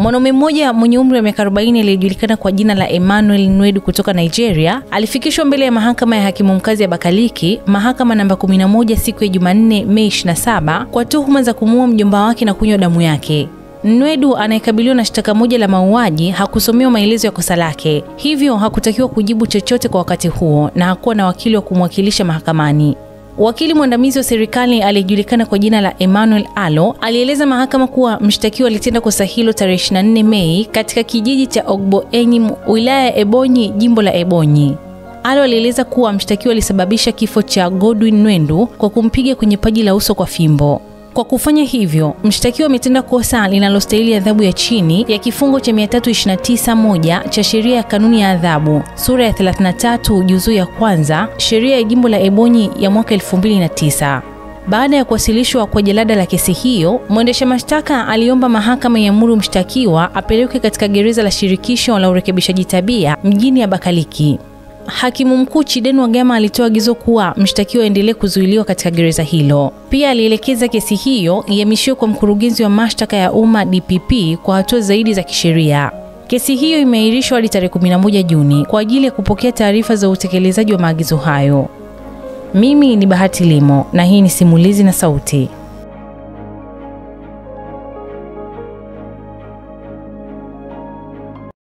Mwanaume mmoja mwenye umri wa miaka 40 aliyejulikana kwa jina la Emmanuel Nwedu kutoka Nigeria alifikishwa mbele ya mahakama ya hakimu mkazi ya Abakaliki, mahakama namba 11 siku ya Jumanne Mei 27 kwa tuhuma za kumuua mjomba wake na kunywa damu yake. Nwedu anayekabiliwa na shtaka moja la mauaji hakusomewa maelezo ya kosa lake, hivyo hakutakiwa kujibu chochote kwa wakati huo na hakuwa na wakili wa kumwakilisha mahakamani. Wakili mwandamizi wa serikali aliyejulikana kwa jina la Emmanuel Alo alieleza mahakama kuwa mshtakiwa alitenda kosa hilo tarehe 24 Mei katika kijiji cha Ogboenyi, wilaya ya Ebonyi, jimbo la Ebonyi. Alo alieleza kuwa mshtakiwa alisababisha kifo cha Godwin Nwendu kwa kumpiga kwenye paji la uso kwa fimbo. Kwa kufanya hivyo, mshtakiwa ametenda kosa linalostahili adhabu ya chini ya kifungo cha 329(1) cha sheria ya kanuni ya adhabu, sura ya 33 juzuu ya kwanza, sheria ya jimbo la Ebonyi ya mwaka 2009. Baada ya kuwasilishwa kwa jalada la kesi hiyo, mwendesha mashtaka aliomba mahakama iamuru mshtakiwa apelekwe katika gereza la shirikisho la urekebishaji tabia mjini Abakaliki. Hakimu mkuu Chidenu Wagema alitoa agizo kuwa mshtakiwa aendelee kuzuiliwa katika gereza hilo. Pia alielekeza kesi hiyo ihamishiwe kwa mkurugenzi wa mashtaka ya umma DPP kwa hatua zaidi za kisheria. Kesi hiyo imeahirishwa hadi tarehe 11 Juni kwa ajili ya kupokea taarifa za utekelezaji wa maagizo hayo. Mimi ni Bahati Limo na hii ni Simulizi na Sauti.